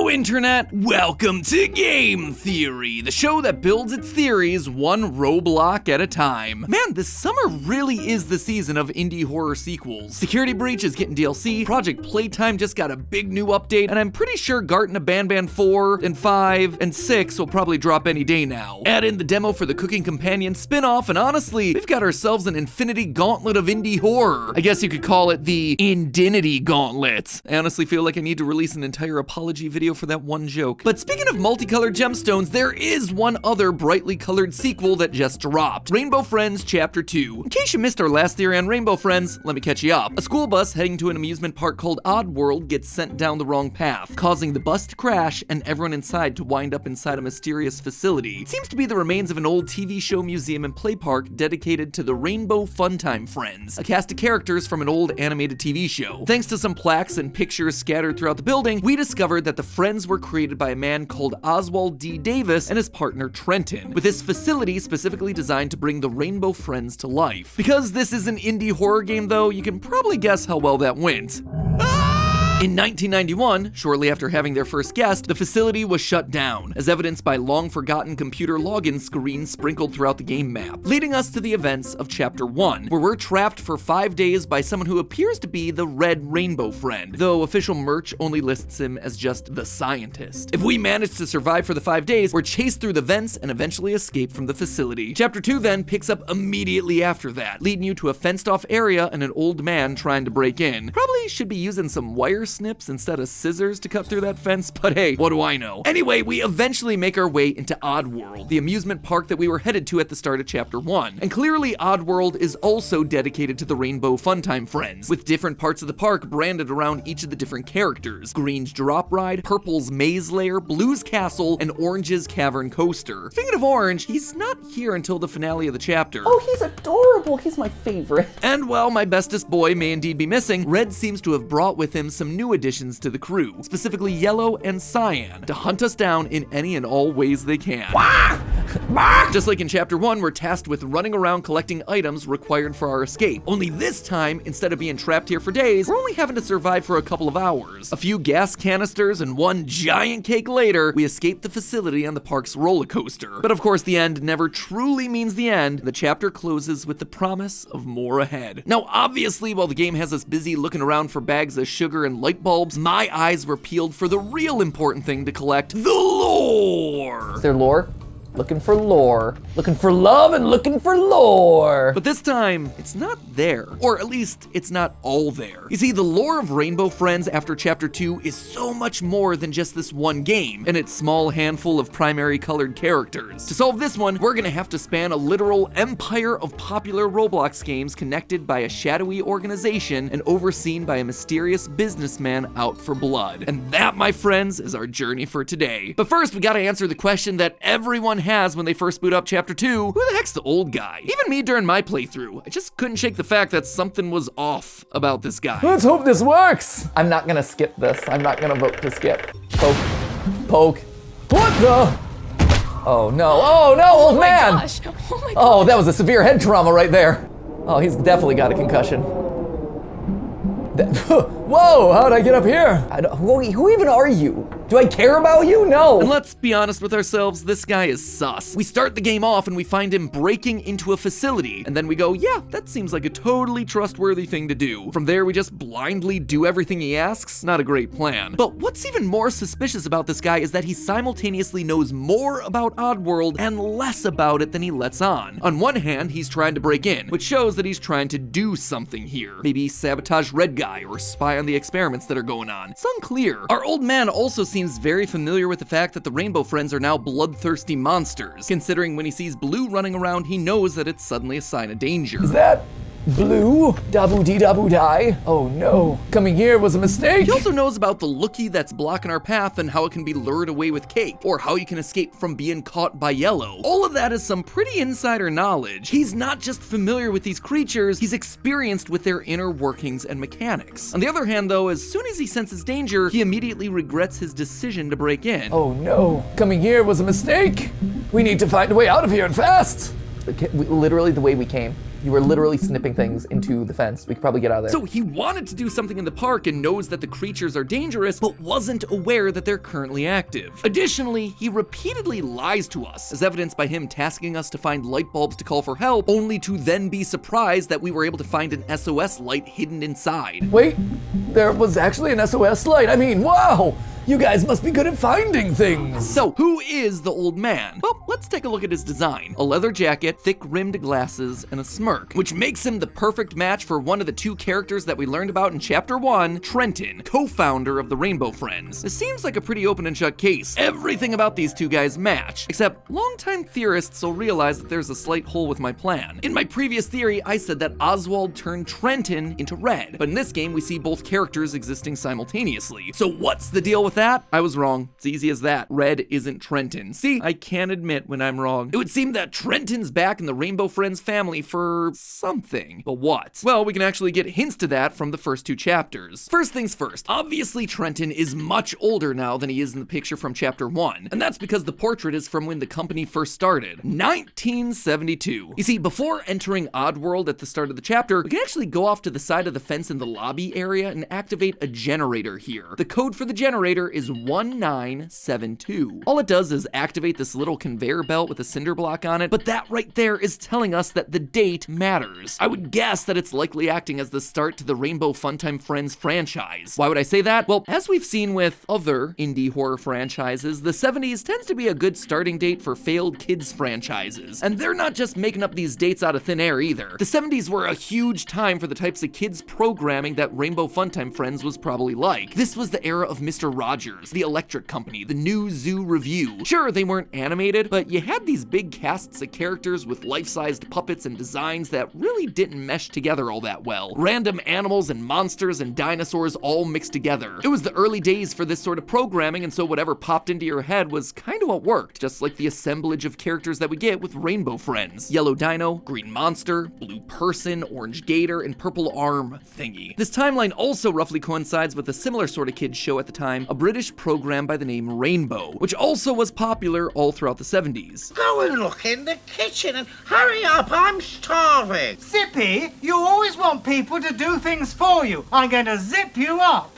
Hello Internet, welcome to Game Theory, the show that builds its theories one Roblox at a time. Man, this summer really is the season of indie horror sequels. Security Breach is getting DLC, Project Playtime just got a big new update, and I'm pretty sure Garten of Banban 4 and 5 and 6 will probably drop any day now. Add in the demo for the Cooking Companion spin-off, and honestly, we've got ourselves an infinity gauntlet of indie horror. I guess you could call it the Indinity Gauntlet. I honestly feel like I need to release an entire apology video for that one joke. But speaking of multicolored gemstones, there is one other brightly colored sequel that just dropped. Rainbow Friends Chapter 2. In case you missed our last theory on Rainbow Friends, let me catch you up. A school bus heading to an amusement park called Oddworld gets sent down the wrong path, causing the bus to crash and everyone inside to wind up inside a mysterious facility. It seems to be the remains of an old TV show museum and play park dedicated to the Rainbow Funtime Friends, a cast of characters from an old animated TV show. Thanks to some plaques and pictures scattered throughout the building, we discovered that the Friends were created by a man called Oswald D. Davis and his partner Trenton, with this facility specifically designed to bring the Rainbow Friends to life. Because this is an indie horror game though, you can probably guess how well that went. In 1991, shortly after having their first guest, the facility was shut down, as evidenced by long-forgotten computer login screens sprinkled throughout the game map, leading us to the events of Chapter 1, where we're trapped for 5 days by someone who appears to be the Red Rainbow Friend, though official merch only lists him as just the Scientist. If we manage to survive for the 5 days, we're chased through the vents and eventually escape from the facility. Chapter 2 then picks up immediately after that, leading you to a fenced-off area and an old man trying to break in. Probably should be using some wire snips instead of scissors to cut through that fence, but hey, what do I know? Anyway, we eventually make our way into Oddworld, the amusement park that we were headed to at the start of Chapter 1. And clearly, Oddworld is also dedicated to the Rainbow Funtime Friends, with different parts of the park branded around each of the different characters. Green's Drop Ride, Purple's Maze Lair, Blue's Castle, and Orange's Cavern Coaster. Speaking of Orange, he's not here until the finale of the chapter. Oh, he's adorable. He's my favorite. And while my bestest boy may indeed be missing, Red seems to have brought with him some new additions to the crew, specifically Yellow and Cyan, to hunt us down in any and all ways they can. Just like in Chapter 1, we're tasked with running around collecting items required for our escape. Only this time, instead of being trapped here for days, we're only having to survive for a couple of hours. A few gas canisters and one giant cake later, we escape the facility on the park's roller coaster. But of course, the end never truly means the end. The chapter closes with the promise of more ahead. Now, obviously, while the game has us busy looking around for bags of sugar and light bulbs, my eyes were peeled for the real important thing to collect: the lore! Is there lore? Looking for lore. Looking for love and looking for lore. But this time, it's not there. Or at least, it's not all there. You see, the lore of Rainbow Friends after Chapter 2 is so much more than just this one game and its small handful of primary colored characters. To solve this one, we're gonna have to span a literal empire of popular Roblox games connected by a shadowy organization and overseen by a mysterious businessman out for blood. And that, my friends, is our journey for today. But first, we gotta answer the question that everyone has when they first boot up Chapter 2. Who the heck's the old guy? Even me during my playthrough, I just couldn't shake the fact that something was off about this guy. Let's hope this works. I'm not gonna skip this. I'm not gonna vote to skip. Poke. Poke. What the? Oh no, oh no, old man! Gosh. Oh my gosh. Oh, that was a severe head trauma right there. Oh, he's definitely got a concussion. Whoa, how'd I get up here? Who even are you? Do I care about you? No. And let's be honest with ourselves, this guy is sus. We start the game off and we find him breaking into a facility, and then we go, yeah, that seems like a totally trustworthy thing to do. From there, we just blindly do everything he asks. Not a great plan. But what's even more suspicious about this guy is that he simultaneously knows more about Oddworld and less about it than he lets on. On one hand, he's trying to break in, which shows that he's trying to do something here. Maybe sabotage Red Guy or spy on the experiments that are going on. It's unclear. Our old man also seems very familiar with the fact that the Rainbow Friends are now bloodthirsty monsters, considering when he sees Blue running around, he knows that it's suddenly a sign of danger. Is that Blue? Dabu-dee-dabu-die? Oh no, coming here was a mistake. He also knows about the lookie that's blocking our path and how it can be lured away with cake, or how you can escape from being caught by Yellow. All of that is some pretty insider knowledge. He's not just familiar with these creatures, he's experienced with their inner workings and mechanics. On the other hand though, as soon as he senses danger, he immediately regrets his decision to break in. Oh no, coming here was a mistake. We need to find a way out of here and fast. Literally the way we came. You were literally snipping things into the fence. We could probably get out of there. So he wanted to do something in the park and knows that the creatures are dangerous, but wasn't aware that they're currently active. Additionally, he repeatedly lies to us, as evidenced by him tasking us to find light bulbs to call for help, only to then be surprised that we were able to find an SOS light hidden inside. Wait, there was actually an SOS light. I mean, wow! You guys must be good at finding things. So, who is the old man? Well, let's take a look at his design. A leather jacket, thick rimmed glasses, and a smirk, which makes him the perfect match for one of the two characters that we learned about in Chapter 1, Trenton, co-founder of the Rainbow Friends. This seems like a pretty open and shut case. Everything about these two guys match, except longtime theorists will realize that there's a slight hole with my plan. In my previous theory, I said that Oswald turned Trenton into red, but in this game, we see both characters existing simultaneously. So what's the deal with that? I was wrong. It's easy as that. Red isn't Trenton. See, I can admit when I'm wrong. It would seem that Trenton's back in the Rainbow Friends family for something. But what? Well, we can actually get hints to that from the first two chapters. First things first, obviously Trenton is much older now than he is in the picture from Chapter 1, and that's because the portrait is from when the company first started, 1972. You see, before entering Oddworld at the start of the chapter, we can actually go off to the side of the fence in the lobby area and activate a generator here. The code for the generator is 1972. All it does is activate this little conveyor belt with a cinder block on it, but that right there is telling us that the date matters. I would guess that it's likely acting as the start to the Rainbow Funtime Friends franchise. Why would I say that? Well, as we've seen with other indie horror franchises, the 70s tends to be a good starting date for failed kids franchises. And they're not just making up these dates out of thin air either. The 70s were a huge time for the types of kids programming that Rainbow Funtime Friends was probably like. This was the era of Mr. Rogers, The Electric Company, The New Zoo Review. Sure, they weren't animated, but you had these big casts of characters with life-sized puppets and designs that really didn't mesh together all that well. Random animals and monsters and dinosaurs all mixed together. It was the early days for this sort of programming, and so whatever popped into your head was kind of what worked, just like the assemblage of characters that we get with Rainbow Friends. Yellow Dino, Green Monster, Blue Person, Orange Gator, and Purple Arm Thingy. This timeline also roughly coincides with a similar sort of kids show at the time, a British program by the name Rainbow, which also was popular all throughout the 70s. Go and look in the kitchen and hurry up, I'm starving. Zippy, you always want people to do things for you. I'm going to zip you up.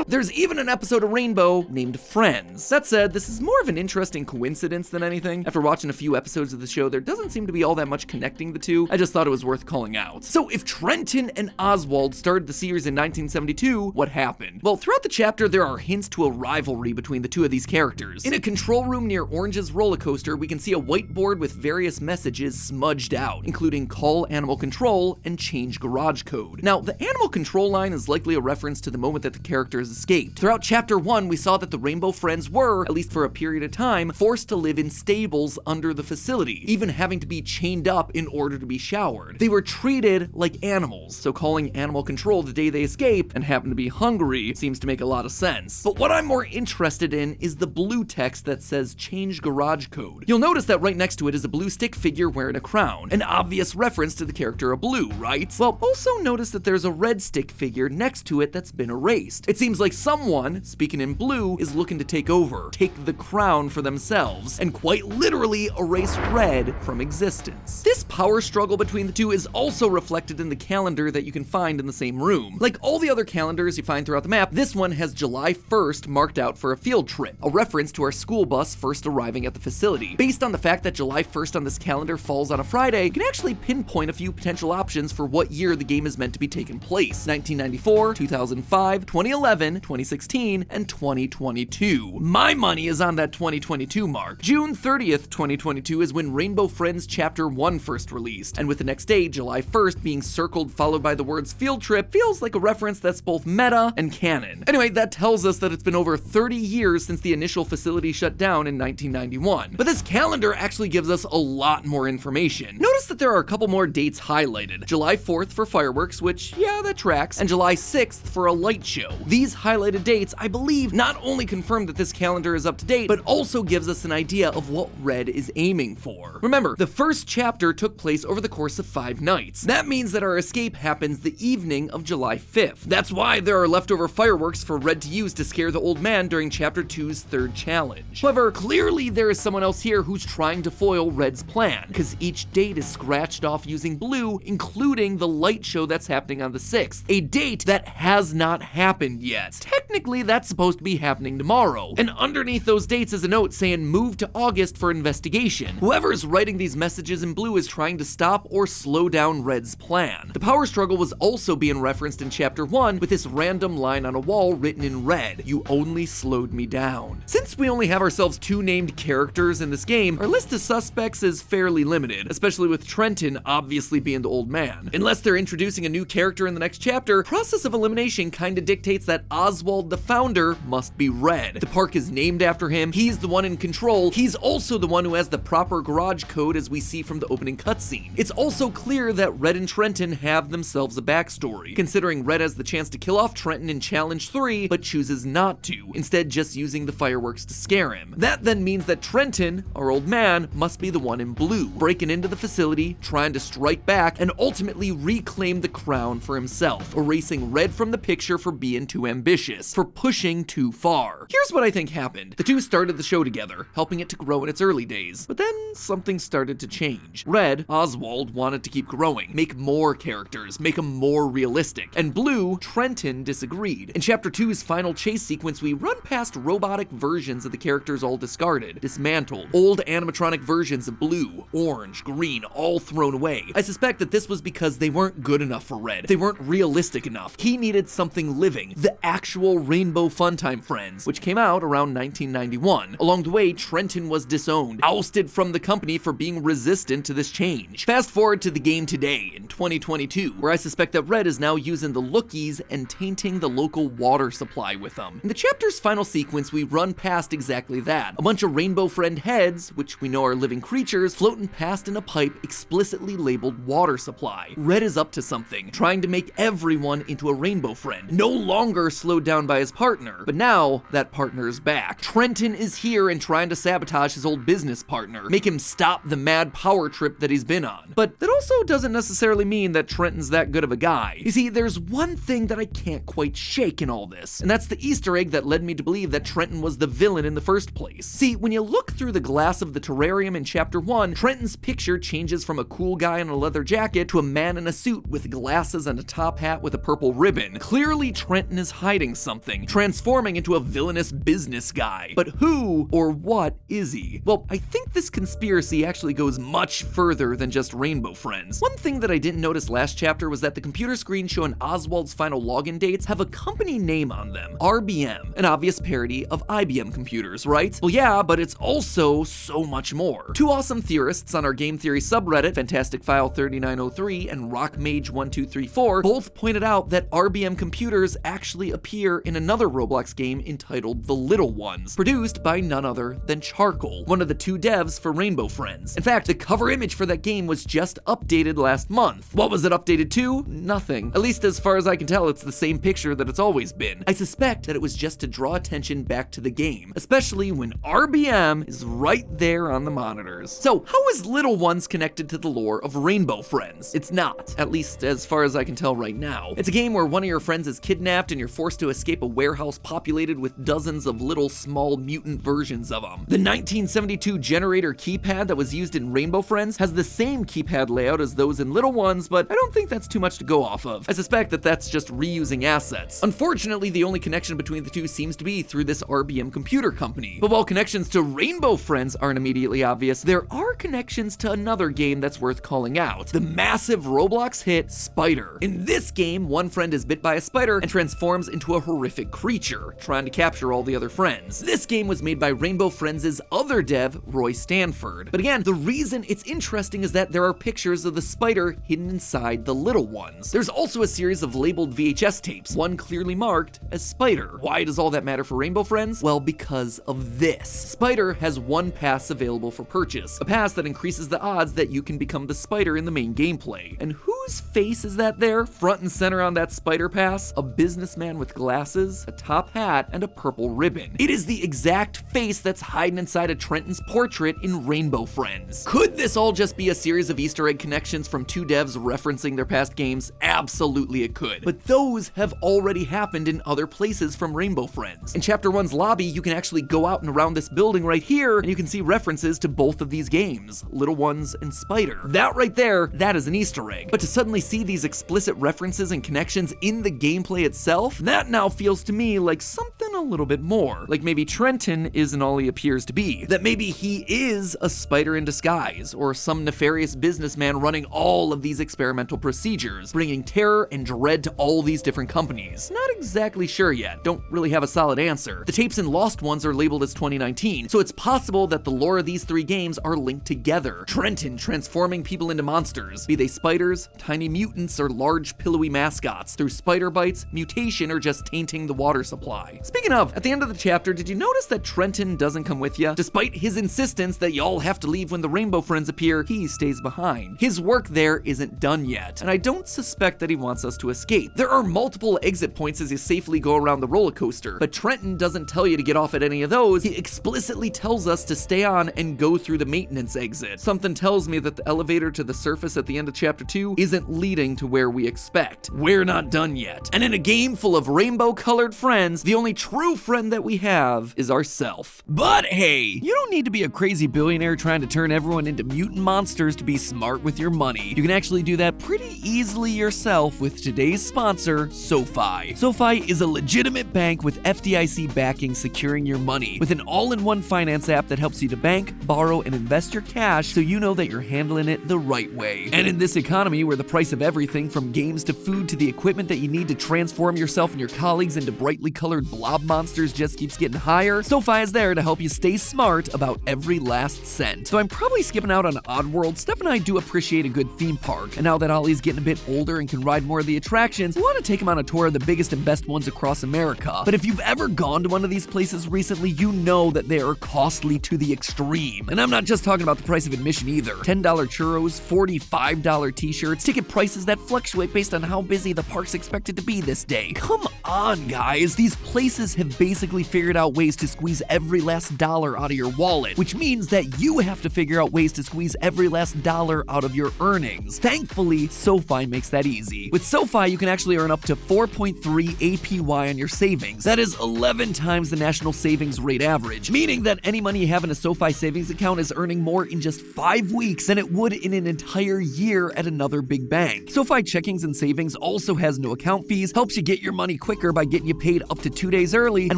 There's even an episode of Rainbow named Friends. That said, this is more of an interesting coincidence than anything. After watching a few episodes of the show, there doesn't seem to be all that much connecting the two. I just thought it was worth calling out. So if Trenton and Oswald started the series in 1972, what happened? Well, throughout the chapter, there are hints to a rivalry between the two of these characters. In a control room near Orange's roller coaster, we can see a whiteboard with various messages smudged out, including call animal control and change garage code. Now, the animal control line is likely a reference to the moment that the characters escaped. Throughout Chapter 1, we saw that the Rainbow Friends were, at least for a period of time, forced to live in stables under the facility, even having to be chained up in order to be showered. They were treated like animals, so calling animal control the day they escape and happen to be hungry seems to make a lot of sense. But what I'm more interested in is the blue text that says change garage code. You'll notice that right next to it is a blue stick figure wearing a crown, an obvious reference to the character of Blue, right? Well, also notice that there's a red stick figure next to it that's been erased. It seems like someone, speaking in blue, is looking to take over, take the crown for themselves, and quite literally erase red from existence. This power struggle between the two is also reflected in the calendar that you can find in the same room. Like all the other calendars you find throughout the map, this one has July 1st marked out for a field trip, a reference to our school bus first arriving at the facility. Based on the fact that July 1st on this calendar falls on a Friday, you can actually pinpoint a few potential options for what year the game is meant to be taking place: 1994, 2005, 2011, 2016, and 2022. My money is on that 2022 mark. June 30th, 2022 is when Rainbow Friends Chapter 1 first released, and with the next day, July 1st, being circled followed by the words field trip feels like a reference that's both meta and canon. Anyway, that tells us that it's been over 30 years since the initial facility shut down in 1991. But this calendar actually gives us a lot more information. Notice that there are a couple more dates highlighted. July 4th for fireworks, which, yeah, that tracks, and July 6th for a light show. These highlighted dates, I believe, not only confirm that this calendar is up to date, but also gives us an idea of what Red is aiming for. Remember, the first chapter took place over the course of 5 nights. That means that our escape happens the evening of July 5th. That's why there are leftover fireworks for Red to use to scare the old man during Chapter 2's 3rd challenge. However, clearly there is someone else here who's trying to foil Red's plan, because each date is scratched off using blue, including the light show that's happening on the 6th, a date that has not happened yet. Technically, that's supposed to be happening tomorrow, and underneath those dates is a note saying move to August for investigation. Whoever's writing these messages in blue is trying to stop or slow down Red's plan. The power struggle was also being referenced in Chapter 1 with this random line on a wall written in red, "You only slowed me down." Since we only have ourselves 2 named characters in this game, our list of suspects is fairly limited, especially with Trenton obviously being the old man. Unless they're introducing a new character in the next chapter, process of elimination kinda dictates that Oswald the founder must be Red. The park is named after him, he's the one in control, he's also the one who has the proper garage code as we see from the opening cutscene. It's also clear that Red and Trenton have themselves a backstory, considering Red has the chance to kill off Trenton in Challenge 3, but chooses not to, instead just using the fireworks to scare him. That then means that Trenton, our old man, must be the one in blue, breaking into the facility, trying to strike back, and ultimately reclaim the crown for himself, erasing Red from the picture for being too ambitious, for pushing too far. Here's what I think happened. The two started the show together, helping it to grow in its early days, but then something started to change. Red, Oswald, wanted to keep growing, make more characters, make them more realistic, and Blue, Trenton, disagreed. In Chapter 2's final chase sequence, we run past robotic versions of the characters all discarded, dismantled, old animatronic versions of Blue, Orange, Green, all thrown away. I suspect that this was because they weren't good enough for Red. They weren't realistic enough. He needed something living, the actual Rainbow Funtime Friends, which came out around 1991. Along the way, Trenton was disowned, ousted from the company for being resistant to this change. Fast forward to the game today, in 2022, where I suspect that Red is now using the lookies and tainting the local water supply with them. In the chapter's final sequence, we run past exactly that. A bunch of Rainbow Friend heads, which we know are living creatures, floating past in a pipe explicitly labeled water supply. Red is up to something, trying to make everyone into a Rainbow Friend, no longer slowed down by his partner, but now that partner's back. Trenton is here and trying to sabotage his old business partner, make him stop the mad power trip that he's been on. But that also doesn't necessarily mean that Trenton's that good of a guy. You see, there's one thing that I can't quite shake in all this, and that's the Easter egg that led me to believe that Trenton was the villain in the first place. See, when you look through the glass of the terrarium in Chapter 1, Trenton's picture changes from a cool guy in a leather jacket to a man in a suit with glasses and a top hat with a purple ribbon. Clearly, Trenton is hiding something, transforming into a villainous business guy. But who or what is he? Well, I think this conspiracy actually goes much further than just Rainbow Friends. One thing that I didn't notice last chapter was that the computer screen showing Oswald's final login dates have a company name on them, RBM, an obvious parody of IBM computers, right? Well, yeah, but it's also so much more. Two awesome theorists on our game theory subreddit, FantasticFile3903 and RockMage1234, both pointed out that RBM computers actually appear in another Roblox game entitled The Little Ones, produced by none other than Charcoal, one of the 2 devs for Rainbow Friends. In fact, the cover image for that game was just updated last month. What was it updated to? Nothing. At least as far as I can tell, it's the same picture that it's always been. I suspect that it was just to draw attention back to the game, especially when RBM is right there on the monitors. So how is Little Ones connected to the lore of Rainbow Friends? It's not, at least as far as I can tell right now. It's a game where one of your friends is kidnapped and you're forced to escape a warehouse populated with dozens of little small mutant versions of them. The 1972 generator keypad that was used in Rainbow Friends has the same keypad layout as those in Little Ones, but I don't think that's too much to go off of. I suspect that that's just reusing assets. Unfortunately, the only connection between the two seems to be through this RBM computer company. But while connections to Rainbow Friends aren't immediately obvious, there are connections to another game that's worth calling out, the massive Roblox hit Spider. In this game, one friend is bit by a spider and transforms into a horrific creature, trying to capture all the other friends. This game was made by Rainbow Friends' other dev, Roy Stanford. But again, the reason it's interesting is that there are pictures of the spider hidden inside the Little Ones. There's also a series of labeled VHS tapes, one clearly marked as Spider. Why does all that matter for Rainbow Friends? Well, because of this. Spider has one pass available for purchase, a pass that increases the odds that you can become the spider in the main gameplay. And whose face is that there, front and center on that spider pass? A businessman with with glasses, a top hat, and a purple ribbon. It is the exact face that's hiding inside of Trenton's portrait in Rainbow Friends. Could this all just be a series of Easter egg connections from two devs referencing their past games? Absolutely it could. But those have already happened in other places from Rainbow Friends. In Chapter 1's lobby, you can actually go out and around this building right here, and you can see references to both of these games, Little Ones and Spider. That right there, that is an Easter egg. But to suddenly see these explicit references and connections in the gameplay itself, that now feels to me like something a little bit more. Like maybe Trenton isn't all he appears to be. That maybe he is a spider in disguise, or some nefarious businessman running all of these experimental procedures, bringing terror and dread to all these different companies. Not exactly sure yet, don't really have a solid answer. The tapes in Lost Ones are labeled as 2019, so it's possible that the lore of these three games are linked together. Trenton transforming people into monsters, be they spiders, tiny mutants, or large pillowy mascots, through spider bites, mutation, or just tainting the water supply. Speaking of, at the end of the chapter, did you notice that Trenton doesn't come with you? Despite his insistence that y'all have to leave when the Rainbow Friends appear, he stays behind. His work there isn't done yet, and I don't suspect that he wants us to escape. There are multiple exit points as you safely go around the roller coaster, but Trenton doesn't tell you to get off at any of those. He explicitly tells us to stay on and go through the maintenance exit. Something tells me that the elevator to the surface at the end of Chapter 2 isn't leading to where we expect. We're not done yet. And in a game full of rainbow-colored friends, the only true friend that we have is ourself. But hey, you don't need to be a crazy billionaire trying to turn everyone into mutant monsters to be smart with your money. You can actually do that pretty easily yourself with today's sponsor, SoFi. SoFi is a legitimate bank with FDIC backing securing your money, with an all-in-one finance app that helps you to bank, borrow, and invest your cash so you know that you're handling it the right way. And in this economy where the price of everything from games to food to the equipment that you need to transform yourself and your colleagues into brightly colored blob monsters just keeps getting higher, SoFi is there to help you stay smart about every last cent. So I'm probably skipping out on Oddworld. Steph and I do appreciate a good theme park, and now that Ollie's getting a bit older and can ride more of the attractions, we want to take him on a tour of the biggest and best ones across America. But if you've ever gone to one of these places recently, you know that they are costly to the extreme. And I'm not just talking about the price of admission either. $10 churros, $45 t-shirts, ticket prices that fluctuate based on how busy the park's expected to be this day. Come on, guys. These places have basically figured out ways to squeeze every last dollar out of your wallet, which means that you have to figure out ways to squeeze every last dollar out of your earnings. Thankfully, SoFi makes that easy. With SoFi, you can actually earn up to 4.3 APY on your savings. That is 11 times the national savings rate average, meaning that any money you have in a SoFi savings account is earning more in just 5 weeks than it would in an entire year at another big bank. SoFi checkings and savings also has no account fees, helps you get your money quicker by getting you paid up to 2 days early, and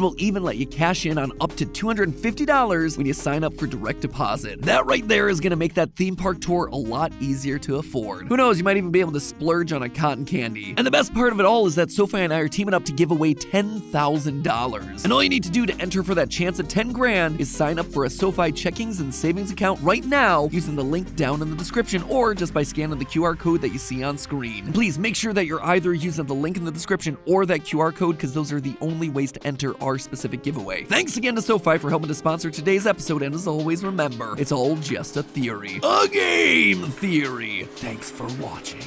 will even let you cash in on up to $250 when you sign up for direct deposit. That right there is going to make that theme park tour a lot easier to afford. Who knows, you might even be able to splurge on a cotton candy. And the best part of it all is that SoFi and I are teaming up to give away $10,000. And all you need to do to enter for that chance at 10 grand is sign up for a SoFi checkings and savings account right now using the link down in the description or just by scanning the QR code that you see on screen. And please make sure that you're either using the link in the description or that QR code, because those are the only ways to enter our specific giveaway. Thanks again to SoFi for helping to sponsor today's episode, and as always, remember, it's all just a theory. A game theory. Thanks for watching.